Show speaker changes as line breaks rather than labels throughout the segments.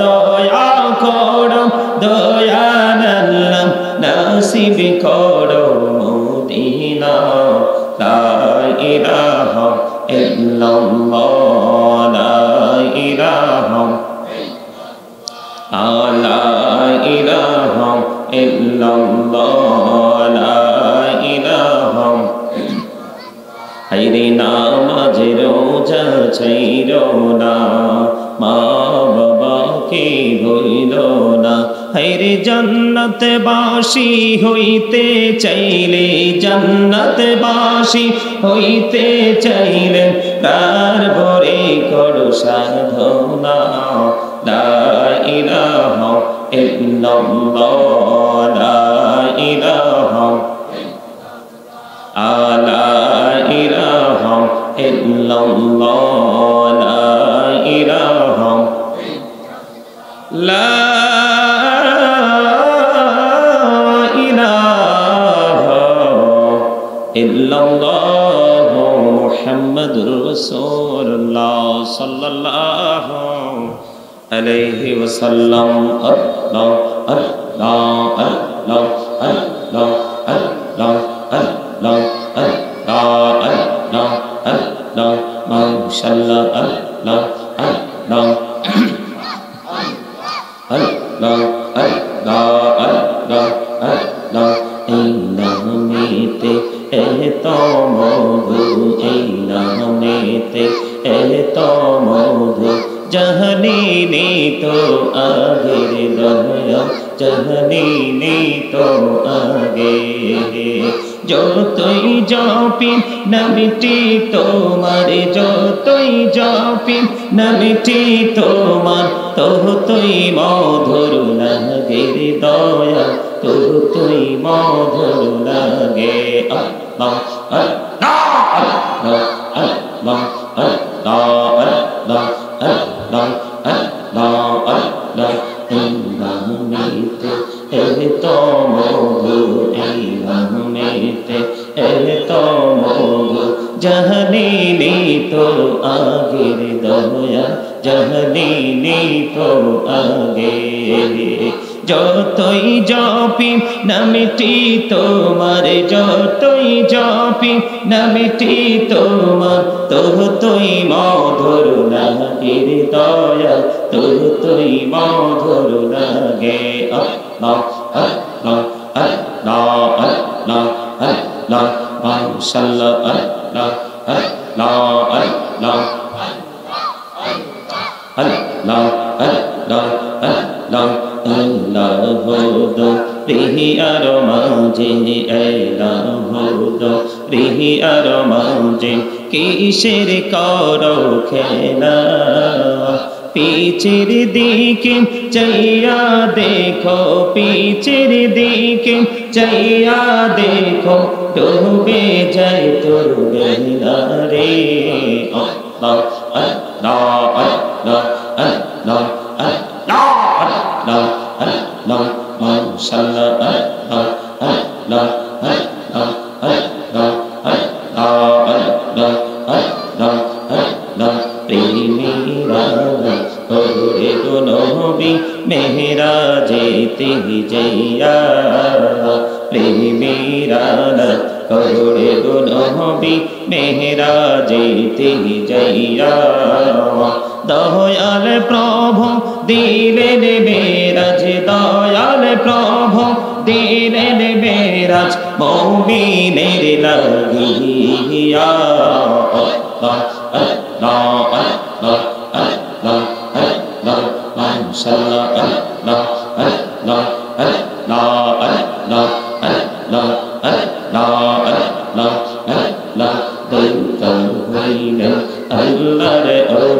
দয়া করো দয়াল আল্লাহ নসিব করো মদিনা লা ইলাহা ইল্লাল্লাহ লা ইলাহা লা ইলাহা ইল্লাল্লাহ লা ইলাহা হায়রে নামাজ রোজা ছাইরো না মা বাবাকে ভুলো না হায়রে জান্নাতবাসী হইতে চাইলে জান্নাতবাসী হইতে চাইলে প্রাণ ভরে করো সাধনা লা ইলাহা ইল্লাল্লাহ লা ইলাহা লা ইলাহা ইল্লাল্লাহ লা ইলাহা লা ইলাহা ইল্লাল্লাহ মুহাম্মাদুর রাসূলুল্লাহ সাল্লাল্লাহু আলাইহি ওয়াসাল্লাম আল্লাহ আল্লাহ আল্লাহ আল্লাহ আল্লাহ আল্লাহ আল্লাহ আল্লাহ আল্লাহ মাশাআল্লাহ আল্লাহ আল্লাহ আল্লাহ আল্লাহ আল্লাহ আল্লাহ এই নামেতে এত মধু এই নামেতে এত মধু জহনী তো আগের দয়া জহনী তো আগে যতই জপি নামটি তোমার যতই জপি নামটি তোমার ততই মধুর লাগে দয়া ততই মধুর লাগে আল্লাহ আল্লাহ আল্লাহ আল্লাহ আল্লাহ আল্লাহ আল্লাহ আল্লাহ এই নামেতে এত মধু এই নামেতে এত মধু জহনী তো আগের দয়া জহনী তো আগে যতই জপি নামটি তোমার যতই জপি নামটি তোমার ততই মধুর লাগে দয়া ততই মধুর লাগে আল্লাহ আল্লাহ আল্লাহ আল্লাহ আল্লাহ মাশাআল্লাহ আল্লাহ আল্লাহ আল্লাহ আল্লাহ আল্লাহ আল্লাহ আল্লাহ দো রিহি আর মাঝে আল্লাহ দো রিহি আর মাঝে কিসের করো খেলা পিছের দিকে চাইয়া দেখো পিছের দিকে চাইয়া দেখো ডুবে যায় তোর বেলা রে আল্লাহ আল্লাহ আল্লাহ আল্লাহ আল্লাহ আল্লাহ আল্লাহ মাশাআল্লাহ আল্লাহ আল্লাহ আল্লাহ আল্লাহ আল্লাহ আল্লাহ আল্লাহ প্রেমেরা করে গো নবী মেহরাজেতে যাইয়া প্রেমেরা করে গো নবী মেহরাজেতে যাইয়া দয়াল প্রভু দিলেন মেরাজ দয়াল প্রভু দিলেন মেরাজ মুমিনের লাগিয়া আল্লাহ আল্লাহ আল্লাহ আল্লাহ আল্লাহ মাশাআল্লাহ আল্লাহ আল্লাহ আল্লাহ আল্লাহ আল্লাহ আল্লাহ আল্লাহ আল্লাহ দয়াল হইলেন আল্লাহর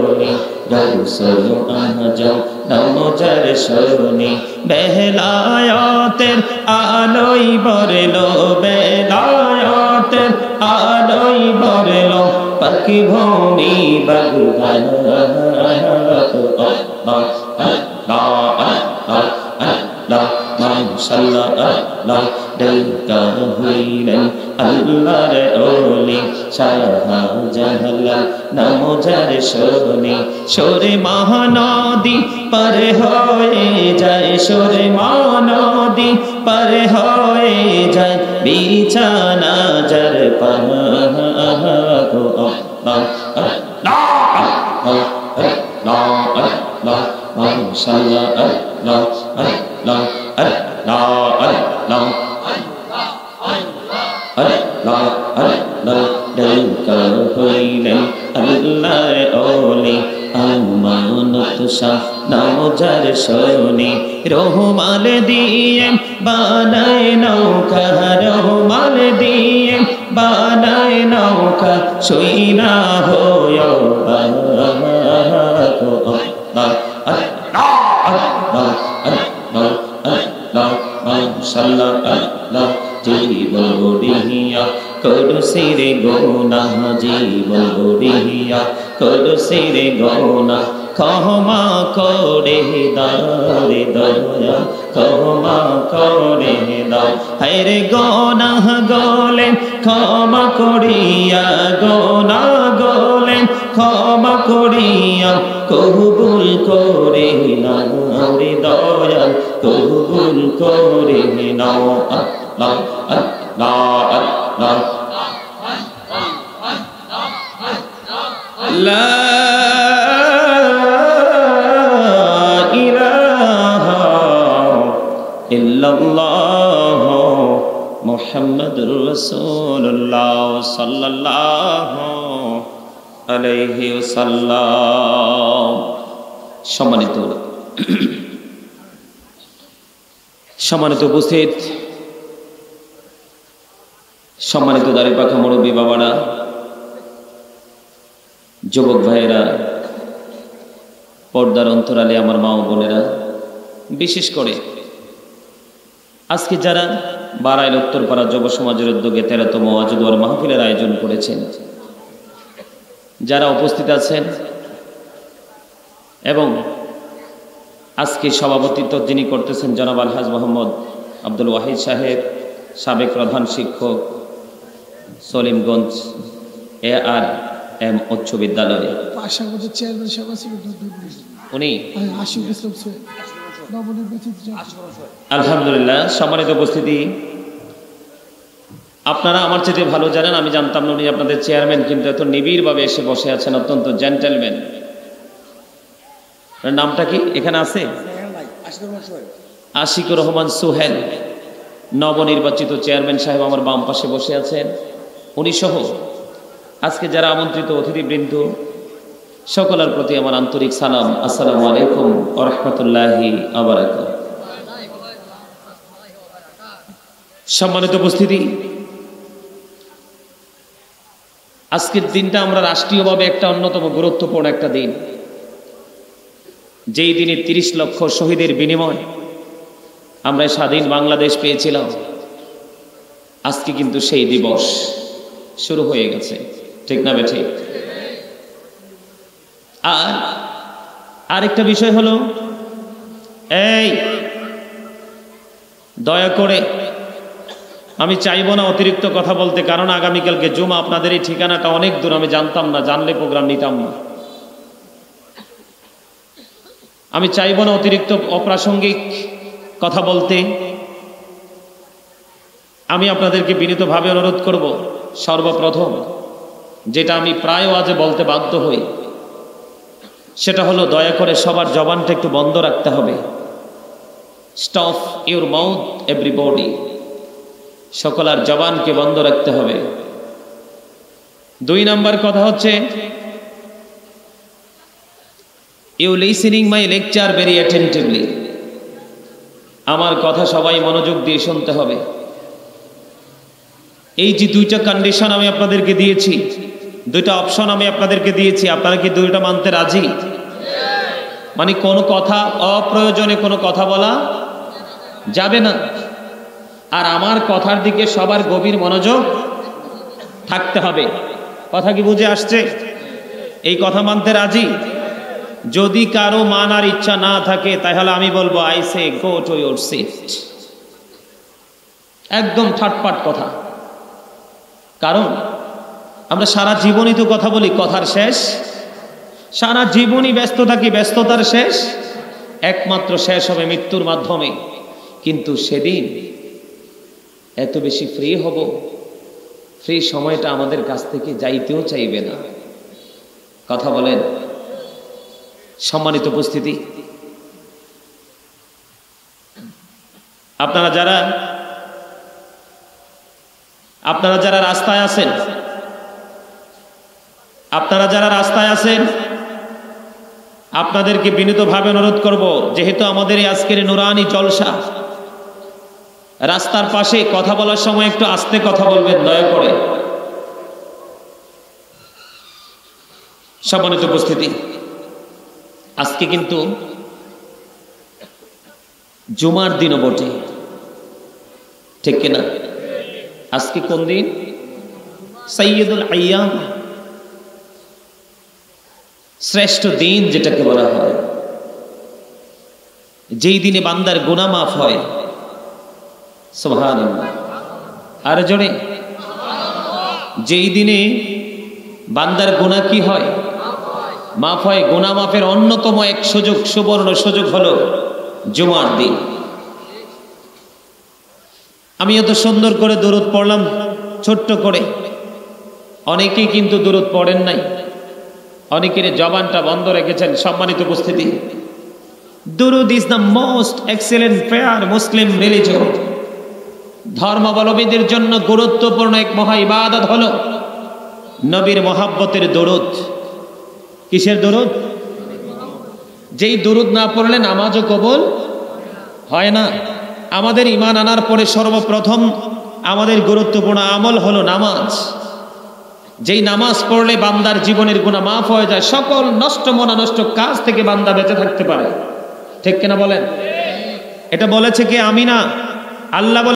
ওলি গৌসুল আজম নমজার শোনি বেলায়াতের আলোই বরলো বেলায়াতের আলোই বরলো পাখি ভূমি বাগদান আল্লাহ আল্লাহ আল্লাহ আল্লাহ সাল্লাল্লাহু ডাকা হইলেন আল্লাহর ওলি শাহজালাল নাম যার শোনে সরে মহানদী পার হয়ে যায় সরে মহানদী পার হয়ে যায় বিছানা যার পাগো হইলেন আল্লাহর ওলি আমানত শাহ নাম যার শোনে রহমাল দিয়ে বানায় নৌকা রহমাল দিয়ে বানায় নৌকা সইনা হয়ে জীবন গড়িয়া করুসি রে গোনা জীবন গড়িয়া করুসি রে গোনা ক্ষমা করে দাও রে দয়া ক্ষমা করে দাও হায়রে গোনা গলে ক্ষমা করিয়া গোনা গলে ক্ষমা করিয়া কবুল করে নাও রে দয়া কবুল করে নাও আল্লাহ আল্লাহ আল্লাহ লা ইল্লাল্লাহু মুহাম্মাদুর রাসূলুল্লাহ সাল্লাল্লাহু আলাইহি ওয়াসাল্লাম। সম্মানিত উপস্থিত, সম্মানিত দাড়িপাখা মুরব্বী বাবারা, যুবক ভাইয়েরা, পর্দার অন্তরালে আমার মা ও বোনেরা, বিশেষ করে আজকে যারা বারাইল উত্তরপাড়া যুব সমাজের উদ্যোগে 13তম ওয়াজ দোয়ার মাহফিলের আয়োজন করেছেন, যারা উপস্থিত আছেন এবং আজকে সভাপতিত্ব যিনি করতেছেন জনাব আলহাজ মোহাম্মদ আব্দুল ওয়াহিদ সাহেব, সাবেক প্রধান শিক্ষক, সলিমগঞ্জ ARM উচ্চ বিদ্যালয়ে, উনি আলহামদুলিল্লাহ। সম্মানিত উপস্থিতি, আপনারা আমার চেয়ে ভালো জানেন, আমি জানতাম না উনি আপনাদের চেয়ারম্যান, কিন্তু এত নিবিড়ভাবে এসে বসে আছেন, অত্যন্ত জেন্টেলম্যান। নামটা কি এখানে আছে? আশিকুর রহমান সোহেল, নবনির্বাচিত চেয়ারম্যান সাহেব আমার বাম পাশে বসে আছেন। উনি সহ আজকে যারা আমন্ত্রিত অতিথিবৃন্দ, সকলের প্রতি আমার আন্তরিক সালাম, আসসালামু আলাইকুম ওয়া রাহমাতুল্লাহি ওয়া বারাকাতুহু। সম্মানিত উপস্থিতি, আজকের দিনটা আমরা রাষ্ট্রীয়ভাবে একটা অন্যতম গুরুত্বপূর্ণ একটা দিন, যেই দিনে 30 লক্ষ শহীদের বিনিময় আমরা স্বাধীন বাংলাদেশ পেয়েছিলাম। আজকে কিন্তু সেই দিবস শুরু হয়ে গেছে, ঠিক না বেঠি? আর আরেকটা বিষয় হলো, এই দয়া করে আমি চাইবো না অতিরিক্ত কথা বলতে, কারণ আগামীকালকে জুমা, আপনাদের এই ঠিকানাটা অনেক দূর, আমি জানতাম না, জানলে প্রোগ্রাম নিতাম না। আমি চাইবো না অতিরিক্ত অপ্রাসঙ্গিক কথা বলতে। আমি আপনাদেরকে বিনীতভাবে অনুরোধ করব, সর্বপ্রথম যেটা আমি প্রায় আজে বলতে বাধ্য হই, সেটা হলো দয়া করে সবার জবানটা একটু বন্ধ রাখতে হবে। স্টপ ইউর মাউথ এভরিবডি, সকলের জবানকে বন্ধ রাখতে হবে। 2 নাম্বার কথা হচ্ছে, you listening my lecture very attentively, আমার কথা সবাই মনোযোগ দিয়ে শুনতে হবে। এই যে 2টা কন্ডিশন আমি আপনাদেরকে দিয়েছি, 2টা অপশন আমি আপনাদেরকে দিয়েছি, আপনারা কি 2টা মানতে রাজি? মানে কোনো কথা অপ্রয়োজনে কোনো কথা বলা যাবে না, আর আমার কথার দিকে সবার গভীর মনোযোগ থাকতে হবে। কথা কি বুঝে আসছে? এই কথা মানতে রাজি? যদি কারো মানার ইচ্ছা না থাকে, তাহলে আমি বলবো I say go to your seat. একদম ঠাটপাট কথা। কারণ আমরা সারা জীবনই তো কথা বলি, কথার শেষ, সারা জীবনই ব্যস্ত থাকি, ব্যস্ততার শেষ একমাত্র শেষ হবে মৃত্যুর মাধ্যমে। কিন্তু সেদিন এত বেশি ফ্রি হব, ফ্রি সময়টা আমাদের কাছ থেকে যাইতেও চাইবে না। কথা বলেন। সম্মানিত উপস্থিতি, আপনারা যারা রাস্তায় আছেন, আপনাদেরকে বিনীতভাবে অনুরোধ করব, যেহেতু আমাদের এই আজকের নুরানি জলসা, রাস্তার পাশে কথা বলার সময় একটু আস্তে কথা বলবেন দয়া করে। সম্মানিত উপস্থিতি, আজকে কিন্তু জুমার দিনও বটে, ঠিক কিনা? আজকে কোন দিন? সাইয়্যিদুল আইয়াম, শ্রেষ্ঠ দিন যেটাকে বলা হয়, যেই দিনে বান্দার গুনাহ মাফ হয়। সুবহানাল্লাহ। আর জোরে, যেই দিনে বান্দার গুনাহ কি হয়? মাফ হয়। গুনাহ মাফের অন্যতম এক সুযোগ, সুবর্ণ সুযোগ হলো জুমার দিন। আমি এত সুন্দর করে দুরূদ পড়লাম ছোট্ট করে, অনেকেই কিন্তু দুরূদ পড়েন নাই, অনেকের জবানটা বন্ধ রেখেছেন। সম্মানিত উপস্থিতি, দুরূদ is the most excellent prayer Muslim religion. ধর্মাবলম্বীদের জন্য গুরুত্বপূর্ণ এক মহা ইবাদত হলো নবীর মহাব্বতের দুরূদ। কিসের দুরূদ? যেই দুরূদ না পড়লে নামাজও কবুল হয় না। আমাদের ঈমান আনার পরে সর্বপ্রথম আমাদের গুরুত্বপূর্ণ আমল হলো নামাজ। যেই নামাজ পড়লে বান্দার জীবনের গুনাহ মাফ হয়ে যায়, সকল নষ্ট মনা নষ্ট কাজ থেকে বান্দা বেঁচে থাকতে পারে। ঠিক কিনা বলেন? এটা বলেছে কে? আমি না, আল্লাহ।